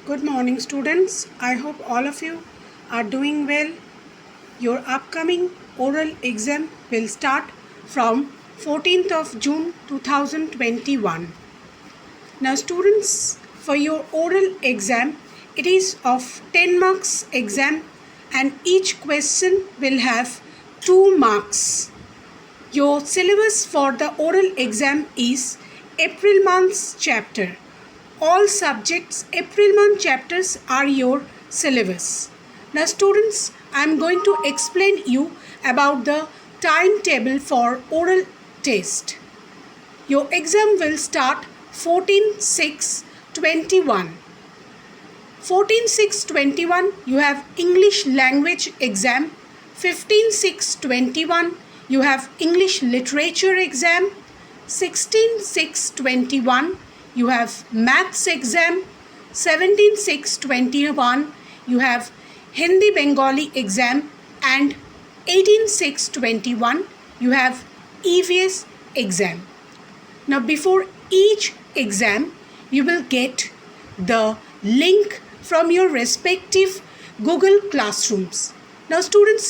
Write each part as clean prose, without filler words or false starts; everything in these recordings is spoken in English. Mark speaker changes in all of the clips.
Speaker 1: Good morning, students. I hope all of you are doing well. Your upcoming oral exam will start from 14th of June 2021. Now, students, for your oral exam, it is of 10 marks exam and each question will have 2 marks. Your syllabus for the oral exam is April month's chapter. All subjects April month chapters are your syllabus. Now students, I am going to explain you about the timetable for oral test. Your exam will start 14/6/21. 14/6/21 you have English language exam. 15/6/21 you have English literature exam. 16/6/21 you have maths exam. 17/6/21 you have Hindi Bengali exam, and 18/6/21 you have EVS exam. Now before each exam you will get the link from your respective Google classrooms. Now students,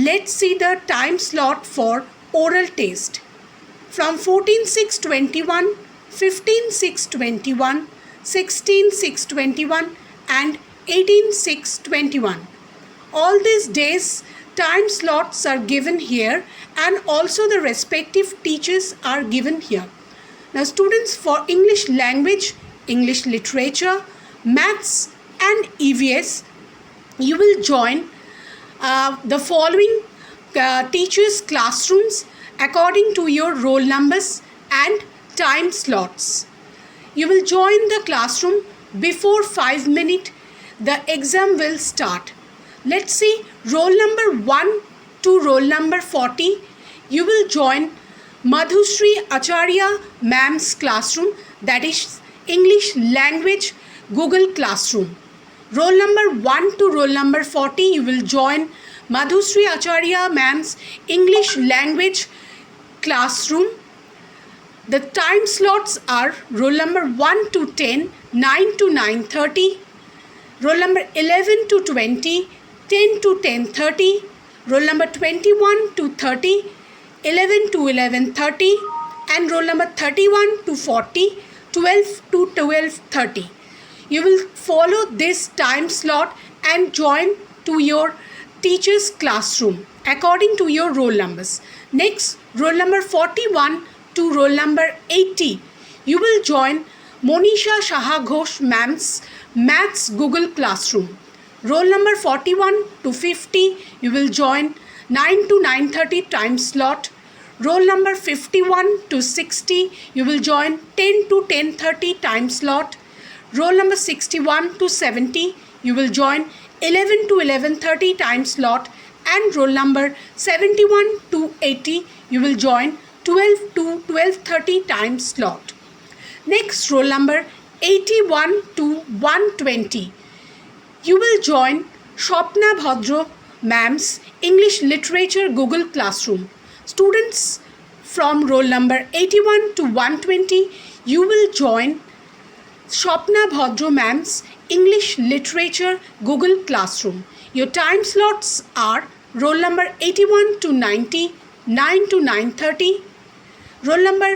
Speaker 1: let's see the time slot for oral test. From 14/6/21, 15/6/21, 16/6/21 and 18/6/21. All these days time slots are given here and also the respective teachers are given here. Now students, for English language, English literature, maths and EVS, you will join the following teachers' classrooms according to your roll numbers and time slots. You will join the classroom before 5 minutes the exam will start. Let's see, roll number 1 to roll number 40. You will join Madhushree Acharya ma'am's classroom, that is English language Google classroom. Roll number 1 to roll number 40 you will join Madhushree Acharya ma'am's English language classroom. The time slots are roll number 1 to 10, 9 to 9:30, roll number 11 to 20, 10 to 10:30, roll number 21 to 30, 11 to 11:30, and roll number 31 to 40, 12 to 12:30. You will follow this time slot and join to your teacher's classroom according to your roll numbers. Next, roll number 41 to roll number 80, you will join Monisha Shaha Ghosh ma'am's maths Google classroom. Roll number 41 to 50, you will join 9 to 9:30 time slot. Roll number 51 to 60, you will join 10 to 10:30 time slot. Roll number 61 to 70, you will join 11 to 11:30 time slot. And roll number 71 to 80, you will join 12 to 12:30 time slot. Next, roll number 81 to 120, you will join Shopna Bhadro ma'am's English literature Google classroom. Students, from roll number 81 to 120, you will join Shopna Bhadro ma'am's English literature Google classroom. Your time slots are roll number 81 to 90, 9 to 9:30, roll number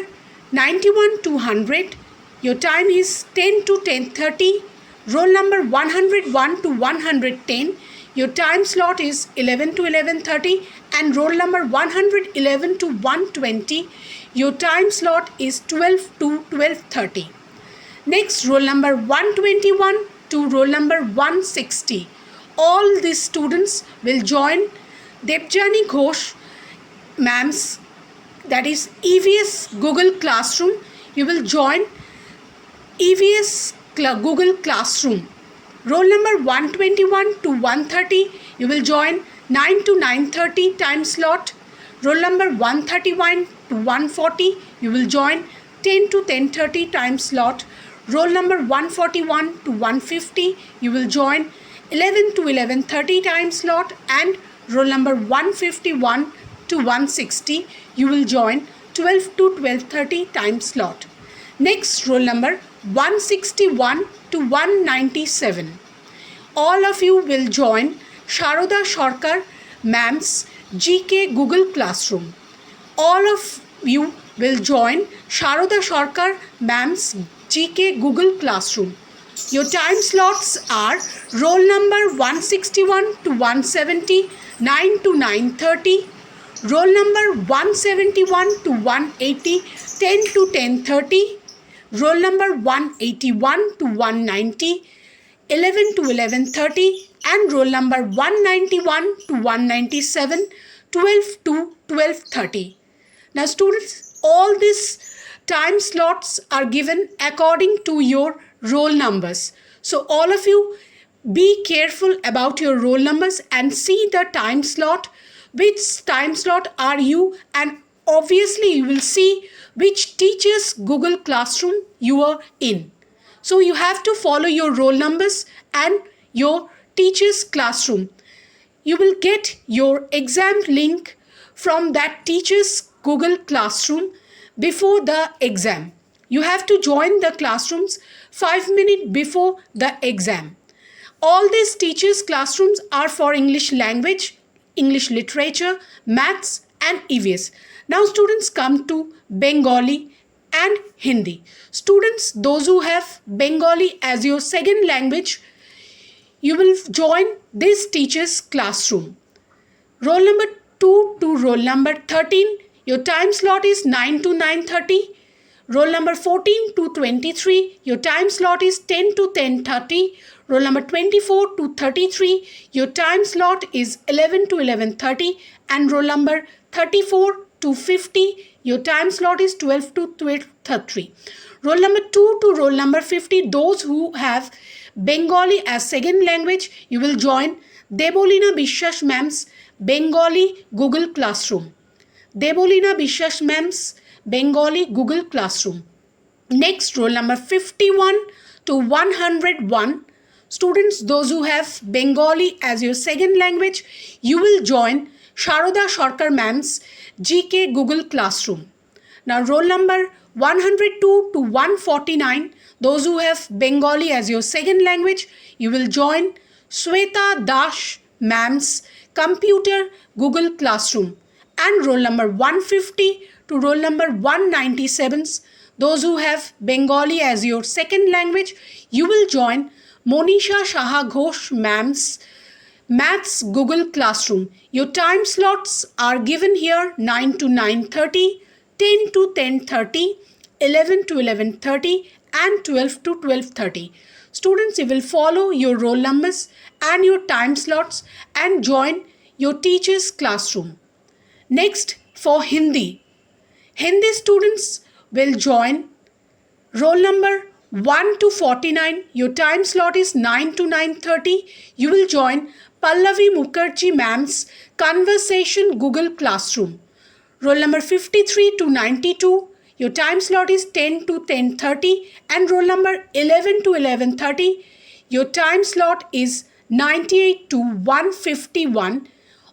Speaker 1: 91 to 100, your time is 10 to 10:30, roll number 101 to 110, your time slot is 11 to 11:30, and roll number 111 to 120, your time slot is 12 to 12:30. Next, roll number 121 to roll number 160. All these students will join Debjani Ghosh ma'am's, that is EVS Google classroom. You will join EVS Google classroom. Roll number 121 to 130, you will join 9 to 9:30 time slot. Roll number 131 to 140, you will join 10 to 10:30 time slot. Roll number 141 to 150, you will join 11 to 11:30 time slot. And roll number 151 to 160, you will join 12 to 12:30 time slot. Next, roll number 161 to 197. All of you will join Sharoda Sarkar ma'am's GK Google Classroom. All of you will join Sharoda Sarkar ma'am's GK Google Classroom. Your time slots are roll number 161 to 170, 9 to 9:30, roll number 171 to 180, 10 to 10:30, roll number 181 to 190, 11 to 11:30, and roll number 191 to 197, 12 to 12:30. Now students, all these time slots are given according to your roll numbers. So all of you be careful about your roll numbers and see the time slot, which time slot are you, and obviously you will see which teacher's Google Classroom you are in. So you have to follow your roll numbers and your teacher's classroom. You will get your exam link from that teacher's Google Classroom before the exam. You have to join the classrooms 5 minutes before the exam. All these teachers' classrooms are for English language, English literature, maths and EVS. Now students come to Bengali and Hindi. Students, those who have Bengali as your second language, you will join this teacher's classroom. Roll number 2 to roll number 13, your time slot is 9 to 9:30. Roll number 14 to 23, your time slot is 10 to 10:30. Roll number 24 to 33, your time slot is 11 to 11:30. And roll number 34 to 50, your time slot is 12 to 12:30. Roll number 2 to roll number 50, those who have Bengali as second language, you will join Debolina Bishwas ma'am's Bengali Google Classroom. Debolina Bishwas ma'am's Bengali Google Classroom. Next, roll number 51 to 101. Students, those who have Bengali as your second language, you will join Sharoda Sarkar ma'am's GK Google Classroom. Now, roll number 102 to 149, those who have Bengali as your second language, you will join Sweta Dash ma'am's Computer Google Classroom. And roll number 150 to roll number 197, those who have Bengali as your second language, you will join Monisha Shaha Ghosh ma'am's Maths Google Classroom. Your time slots are given here: 9 to 9:30, 10 to 10:30, 11 to 11:30 and 12 to 12:30. Students, you will follow your roll numbers and your time slots and join your teacher's classroom. Next, for Hindi. Hindi students will join roll number 1 to 49. Your time slot is 9 to 9:30. You will join Pallavi Mukherjee ma'am's Conversation Google Classroom. Roll number 53 to 92. Your time slot is 10 to 10:30. And roll number 11 to 11:30. Your time slot is 98 to 151.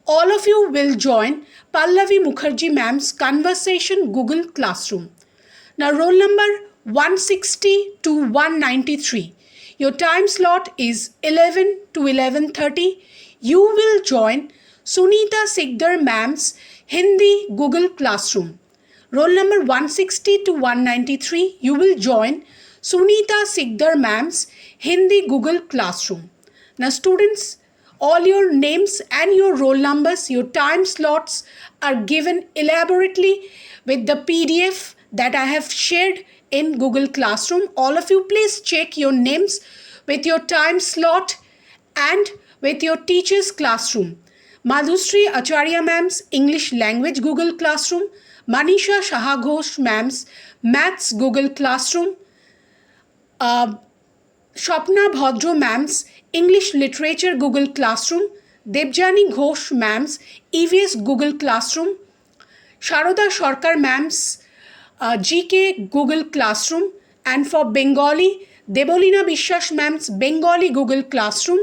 Speaker 1: All of you will join Pallavi Mukherjee ma'am's Conversation Google Classroom. Now roll number 160 to 193. Your time slot is 11 to 11:30. You will join Sunita Sikdar ma'am's Hindi Google Classroom. Roll number 160 to 193. You will join Sunita Sikdar ma'am's Hindi Google Classroom. Now students, all your names and your roll numbers, your time slots are given elaborately with the PDF that I have shared in Google Classroom. All of you, please check your names with your time slot and with your teacher's classroom. Madhusri Acharya ma'am's English Language Google Classroom, Manisha Shaha Ghosh ma'am's Maths Google Classroom, Shapna Bhadro ma'am's English Literature Google Classroom, Debjani Ghosh ma'am's EVS Google Classroom, Sharoda Sarkar ma'am's GK Google Classroom, and for Bengali, Debolina Bishwas ma'am's Bengali Google Classroom,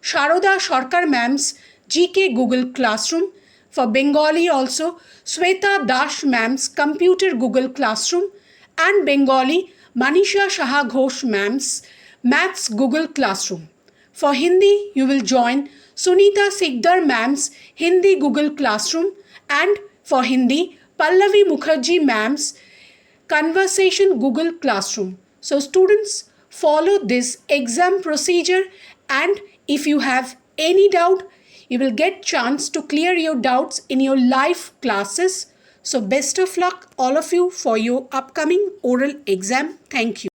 Speaker 1: Sharoda Sarkar ma'am's GK Google Classroom. For Bengali also, Sweta Dash ma'am's Computer Google Classroom, and Bengali, Manisha Shah Ghosh ma'am's Maths Google Classroom. For Hindi, you will join Sunita Sikdar ma'am's Hindi Google Classroom, and for Hindi, Pallavi Mukherjee ma'am's Conversation Google Classroom. So students, follow this exam procedure, and if you have any doubt, you will get chance to clear your doubts in your live classes. So best of luck all of you for your upcoming oral exam. Thank you.